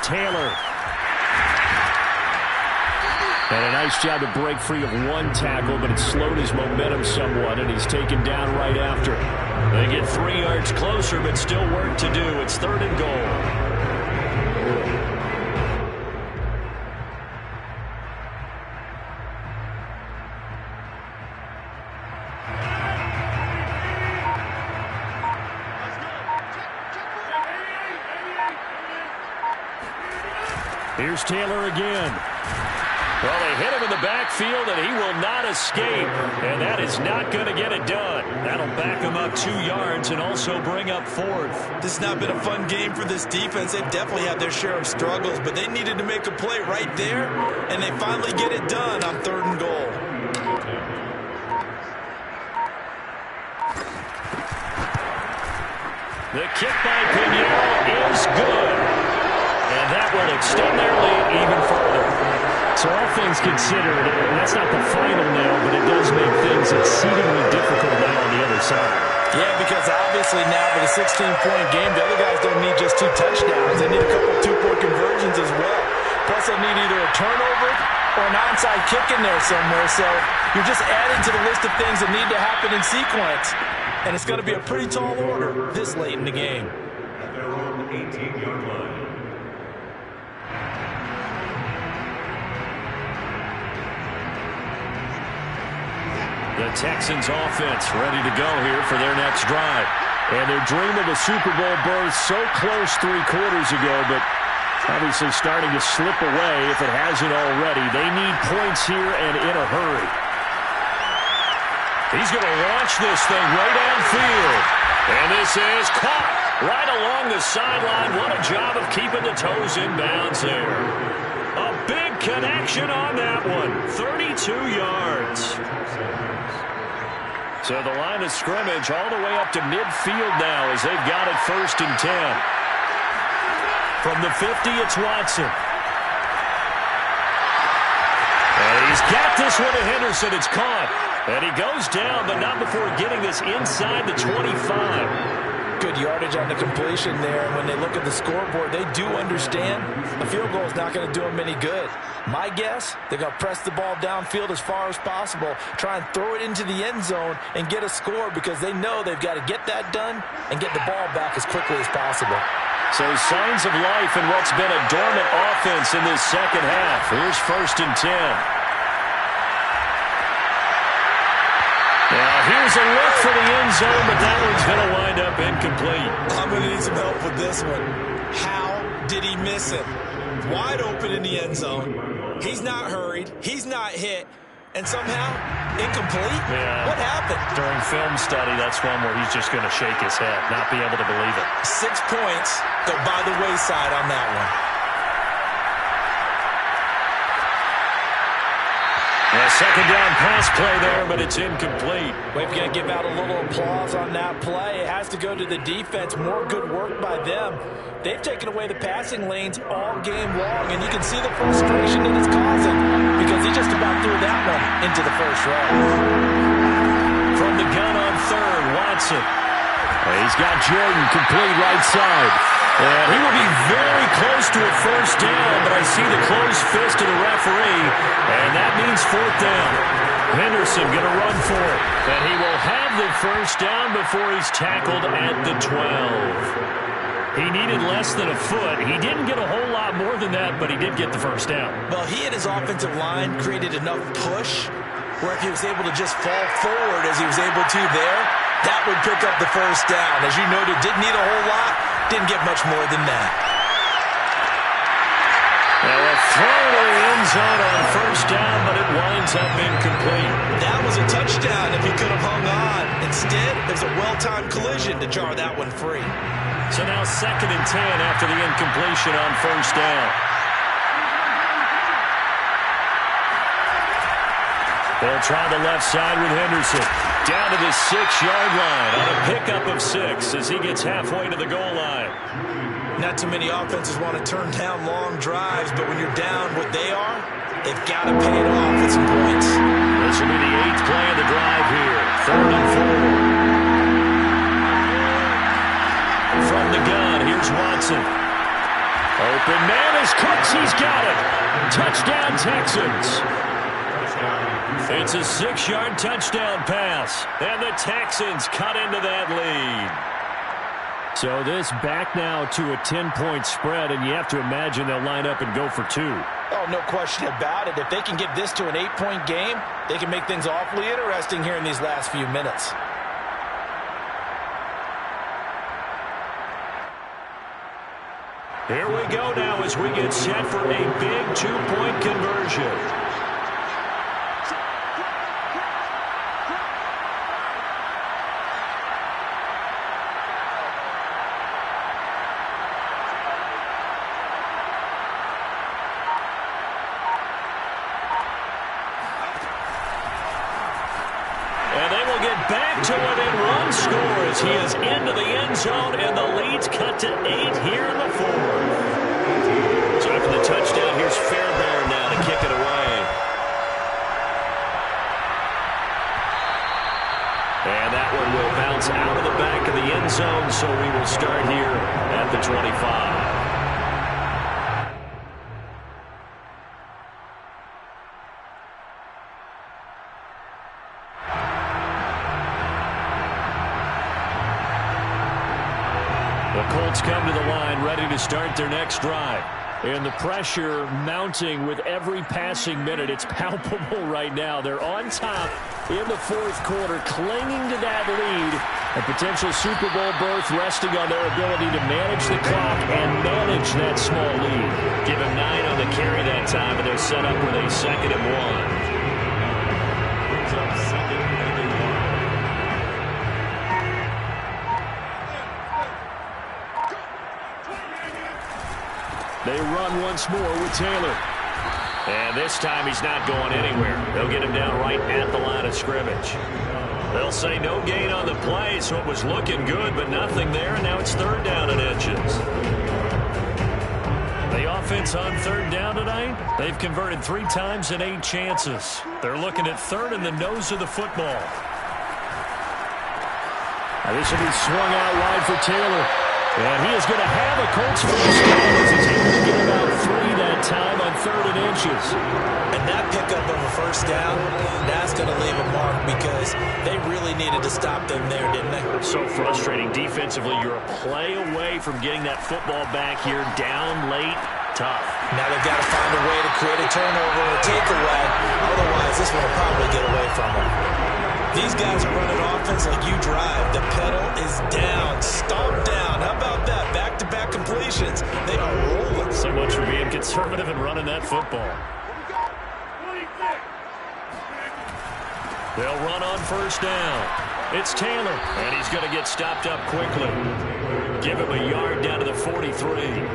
Taylor. And a nice job to break free of 1 tackle, but it slowed his momentum somewhat, and he's taken down right after. They get 3 yards closer, but still work to do. It's 3rd and goal. Here's Taylor again. Well, they hit him in the backfield, and he will not escape. And that is not going to get it done. That'll back him up 2 yards and also bring up 4th. This has not been a fun game for this defense. They've definitely had their share of struggles, but they needed to make a play right there, and they finally get it done on 3rd and goal. The kick by Pinheiro is good. will extend their lead even further. So all things considered, that's not the final nail, but it does make things exceedingly difficult now on the other side. Yeah, because obviously now with a 16-point game, the other guys don't need just 2 touchdowns. They need a couple 2-point conversions as well. Plus, they need either a turnover or an onside kick in there somewhere. So you're just adding to the list of things that need to happen in sequence. And it's going to be a pretty tall order this late in the game. At their own 18-yard line. The Texans offense ready to go here for their next drive. And their dream of a Super Bowl berth so close 3 quarters ago, but obviously starting to slip away if it hasn't already. They need points here and in a hurry. He's going to launch this thing right downfield. And this is caught right along the sideline. What a job of keeping the toes in bounds there. A big connection on that one. 32 yards. So the line of scrimmage all the way up to midfield now as they've got it 1st and 10. From the 50, it's Watson. And he's got this one to Henderson. It's caught. And he goes down, but not before getting this inside the 25. Good yardage on the completion there. And when they look at the scoreboard, they do understand a field goal is not going to do them any good. My guess, they're going to press the ball downfield as far as possible, try and throw it into the end zone and get a score because they know they've got to get that done and get the ball back as quickly as possible. So signs of life in what's been a dormant offense in this second half. Here's 1st and 10. Now here's a look for the end zone, but that one's going to wind up incomplete. I'm going to need some help with this one. How did he miss it? Wide open in the end zone. He's not hurried. He's not hit. And somehow, incomplete? Yeah. What happened? During film study, that's one where he's just going to shake his head, not be able to believe it. 6 points go by the wayside on that one. A second down pass play there, but it's incomplete. We've got to give out a little applause on that play. It has to go to the defense. More good work by them. They've taken away the passing lanes all game long, and you can see the frustration that it's causing because he just about threw that one into the first row. From the gun on 3rd, Watson. He's got Jordan complete right side. And he will be very close to a 1st down, but I see the closed fist of the referee, and that means 4th down. Henderson going to run for it, and he will have the 1st down before he's tackled at the 12. He needed less than a foot. He didn't get a whole lot more than that, but he did get the 1st down. Well, he and his offensive line created enough push where if he was able to just fall forward as he was able to there, that would pick up the 1st down. As you noted, didn't need a whole lot, didn't get much more than that. Now a throw to the end zone on 1st down, but it winds up incomplete. That was a touchdown if he could have hung on. Instead, there's a well-timed collision to jar that one free. So now 2nd and 10 after the incompletion on 1st down. They'll try the left side with Henderson. Down to the 6-yard line on a pickup of 6 as he gets halfway to the goal line. Not too many offenses want to turn down long drives, but when you're down what they are, they've got to pay it off with some points. This will be the 8th play of the drive here. 3rd and 4. From the gun, here's Watson. Open man is Cooks. He's got it. Touchdown, Texans. It's a 6-yard touchdown pass, and the Texans cut into that lead. So this back now to a 10-point spread, and you have to imagine they'll line up and go for 2. Oh, no question about it. If they can get this to an 8-point game, they can make things awfully interesting here in these last few minutes. Here we go now as we get set for a big 2-point conversion. Back to within 1 score as he is into the end zone, and the lead's cut to 8 here in the 4th. So after the touchdown, here's Fairbairn now to kick it away. And that one will bounce out of the back of the end zone, so we will start here at the 25. The Colts come to the line, ready to start their next drive. And the pressure mounting with every passing minute. It's palpable right now. They're on top in the fourth quarter, clinging to that lead. A potential Super Bowl berth resting on their ability to manage the clock and manage that small lead. Give him 9 on the carry that time, and they're set up with a 2nd and 1. Brings up 2nd and 1. They run once more with Taylor. And this time he's not going anywhere. They'll get him down right at the line of scrimmage. They'll say no gain on the play, so it was looking good, but nothing there, and now it's 3rd down and inches. The offense on 3rd down tonight, they've converted 3 times in 8 chances. They're looking at 3rd in the nose of the football. Now this will be swung out wide for Taylor. And he is going to have a Colts first down as he's able to get about 3 that time on 3rd and inches. And that pickup of a first down, that's going to leave a mark because they really needed to stop them there, didn't they? So frustrating. Defensively, you're a play away from getting that football back here down late. Tough. Now they've got to find a way to create a turnover or a takeaway. Otherwise, this one will probably get away from them. These guys are running offense like you drive. The pedal is down, stomped down. How about that? Back-to-back completions. They are rolling. So much for being conservative and running that football. They'll run on first down. It's Taylor, and he's going to get stopped up quickly. Give him a yard down to the 43.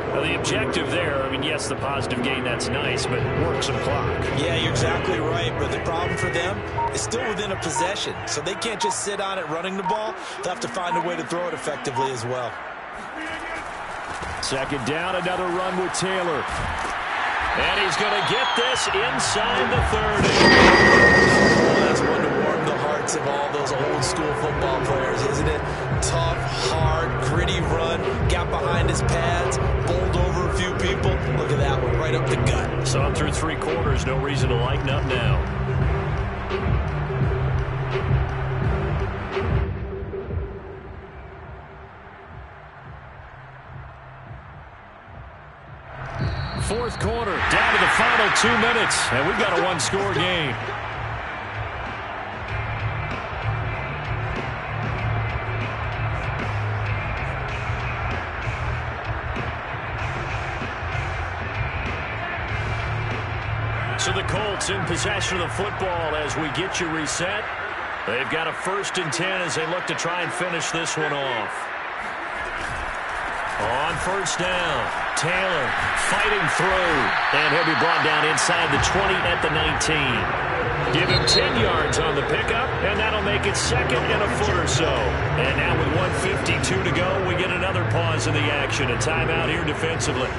Now the objective there, I mean, yes, the positive gain, that's nice, but work some clock. Yeah, you're exactly right, but the problem for them is still within a possession, so they can't just sit on it running the ball. They'll have to find a way to throw it effectively as well. 2nd down, another run with Taylor. And he's going to get this inside the 30. That's one to warm the hearts of all those old-school football players, isn't it? Tough, hard, gritty run, got behind his pads, bowled over a few people. Look at that one, right up the gut. So through 3 quarters, no reason to lighten up now. Fourth quarter, down to the final 2 minutes, and we've got a 1-score game. So the Colts in possession of the football as we get you reset. They've got a 1st and 10 as they look to try and finish this one off. On first down, Taylor fighting through, and he'll be brought down inside the 20 at the 19. Give him 10 yards on the pickup, and that'll make it 2nd and a foot or so. And now with 1:52 to go, we get another pause in the action. A timeout here defensively.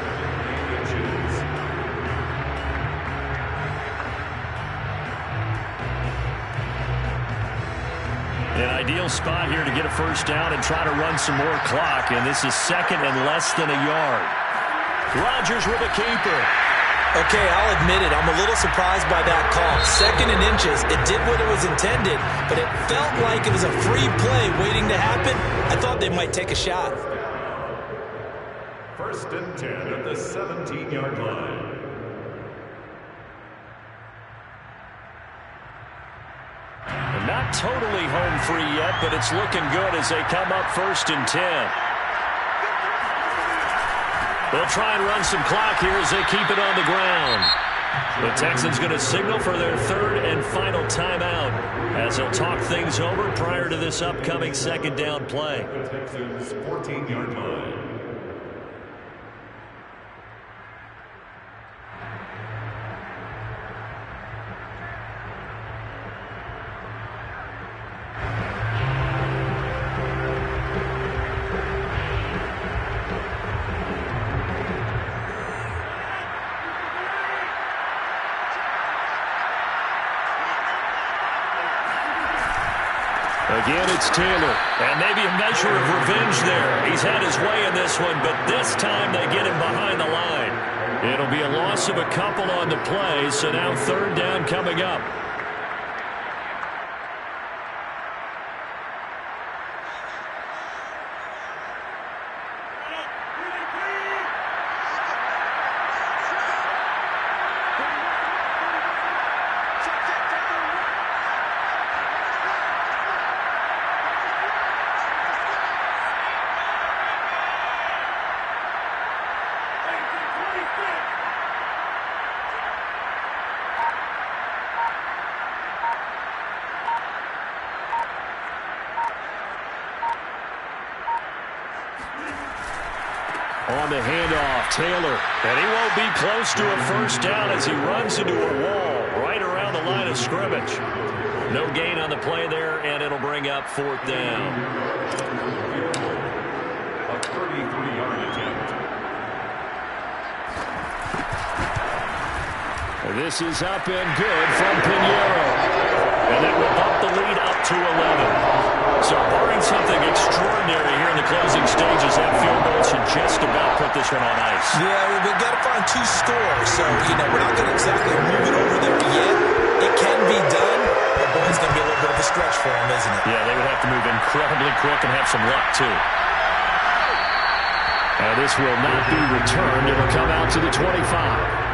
An ideal spot here to get a first down and try to run some more clock, and this is 2nd and less than a yard. Rodgers with a keeper. Okay, I'll admit it. I'm a little surprised by that call. 2nd and inches. It did what it was intended, but it felt like it was a free play waiting to happen. I thought they might take a shot. 1st and 10 at the 17-yard line. Not totally home free yet, but it's looking good as they come up 1st and 10. They'll try and run some clock here as they keep it on the ground. The Texans going to signal for their 3rd and final timeout as they'll talk things over prior to this upcoming 2nd down play. The Texans' 14-yard line. Again, it's Taylor. And maybe a measure of revenge there. He's had his way in this one, but this time they get him behind the line. It'll be a loss of a couple on the play, so now third down coming up. On the handoff, Taylor. And he won't be close to a first down as he runs into a wall right around the line of scrimmage. No gain on the play there, and it'll bring up fourth down. A 33-yard attempt. This is up and good from Pinheiro. And that will bump the lead up to 11. So barring something extraordinary here in the closing stages, that field goal should just about put this one on ice. Yeah, we've got to find 2 scores. So, we're not going to exactly move it over there yet. It can be done, but boy, it's going to be a little bit of a stretch for them, isn't it? Yeah, they would have to move incredibly quick and have some luck, too. And this will not be returned. It'll come out to the 25.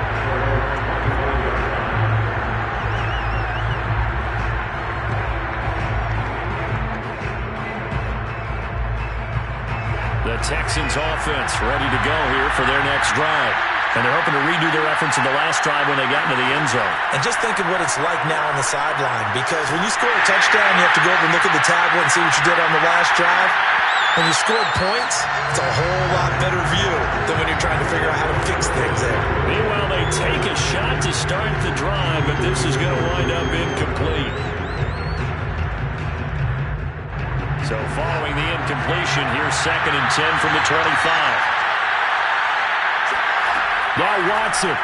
The Texans offense ready to go here for their next drive. And they're hoping to redo their efforts in the last drive when they got into the end zone. And just think of what it's like now on the sideline, because when you score a touchdown, you have to go over and look at the tablet and see what you did on the last drive. When you scored points, it's a whole lot better view than when you're trying to figure out how to fix things there. Meanwhile, they take a shot to start the drive, but this is going to wind up incomplete. So following the incompletion, here's 2nd and 10 from the 25. Now Watson.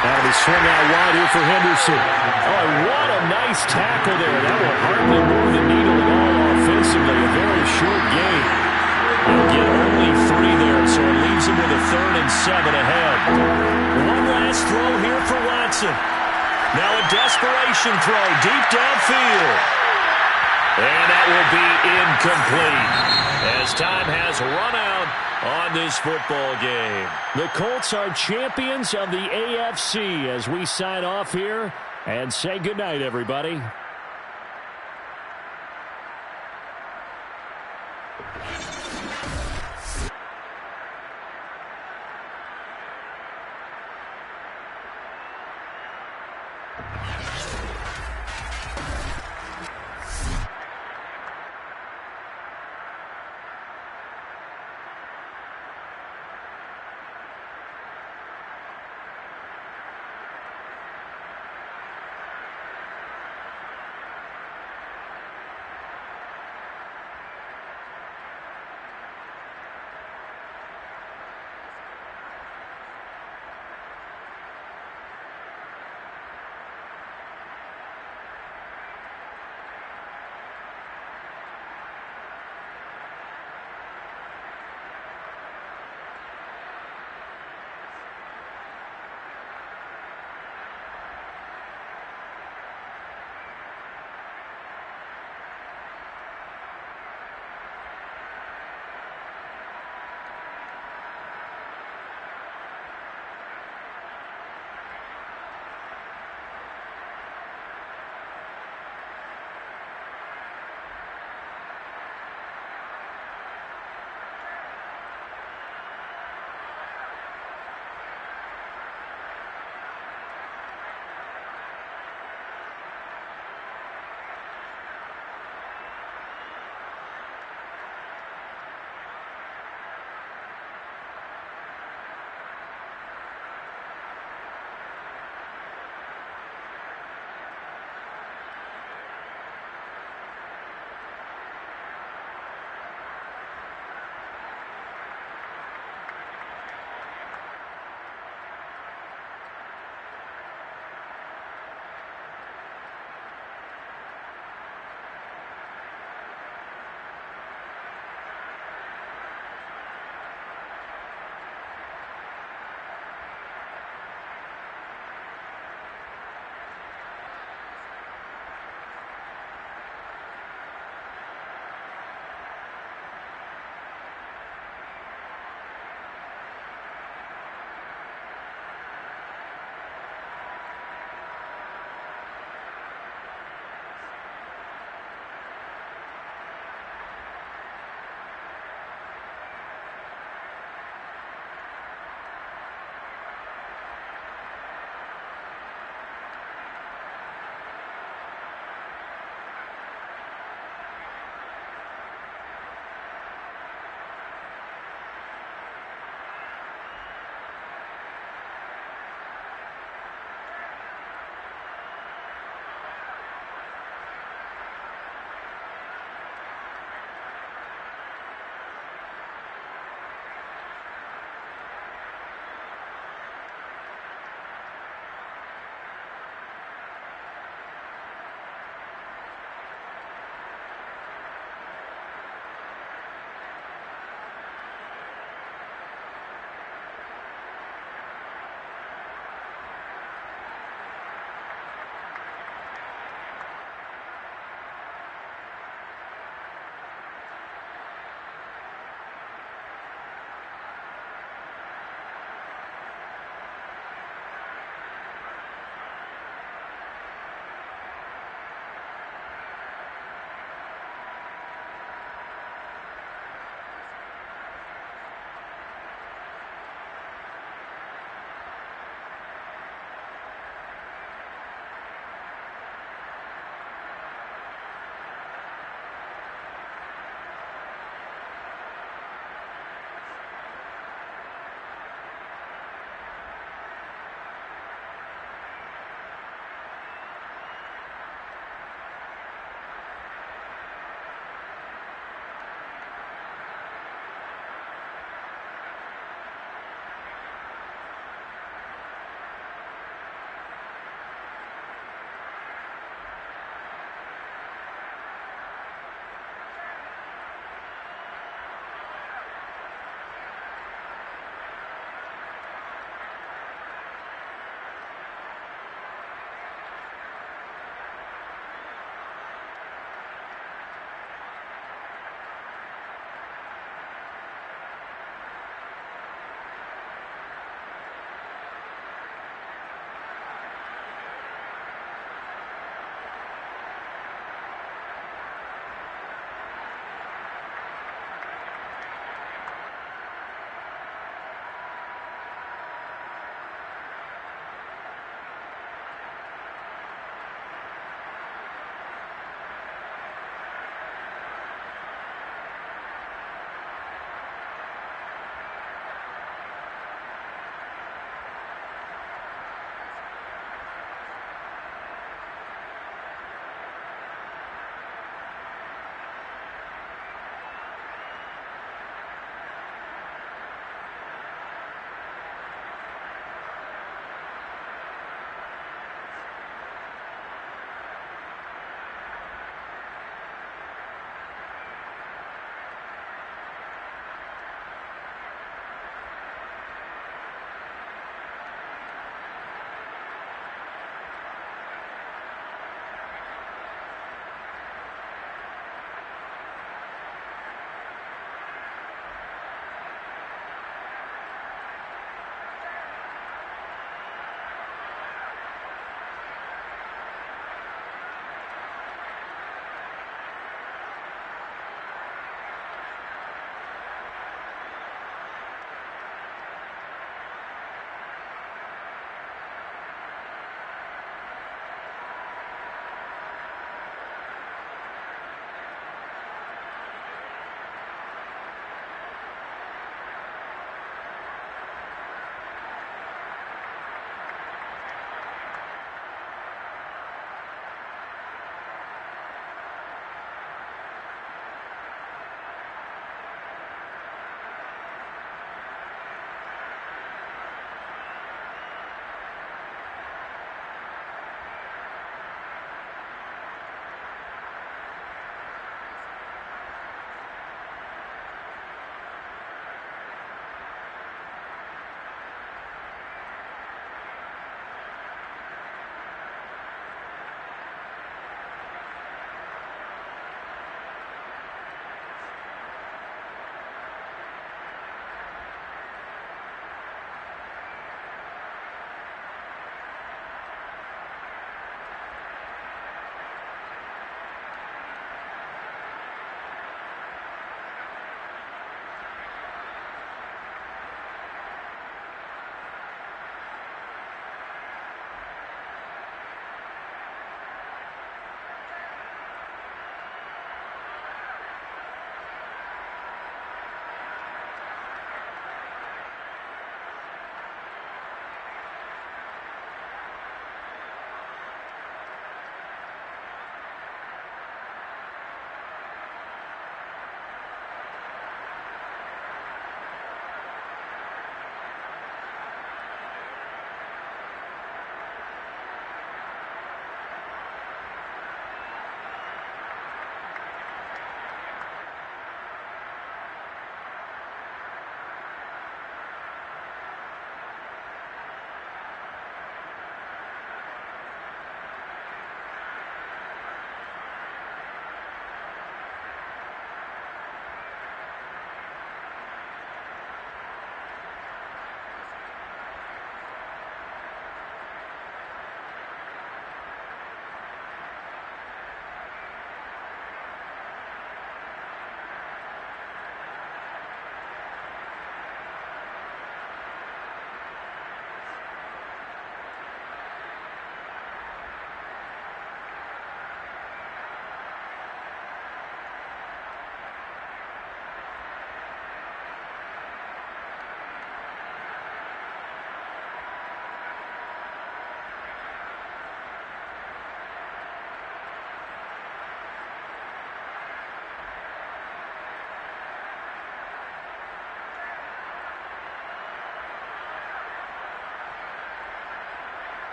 That'll be swung out wide here for Henderson. Oh, what a nice tackle there. That will hardly move the needle at all offensively. A very short game. They'll get only 3 there, so it leaves them with a 3rd and 7 ahead. One last throw here for Watson. Now a desperation throw deep downfield. And that will be incomplete as time has run out on this football game. The Colts are champions of the AFC as we sign off here and say goodnight, everybody.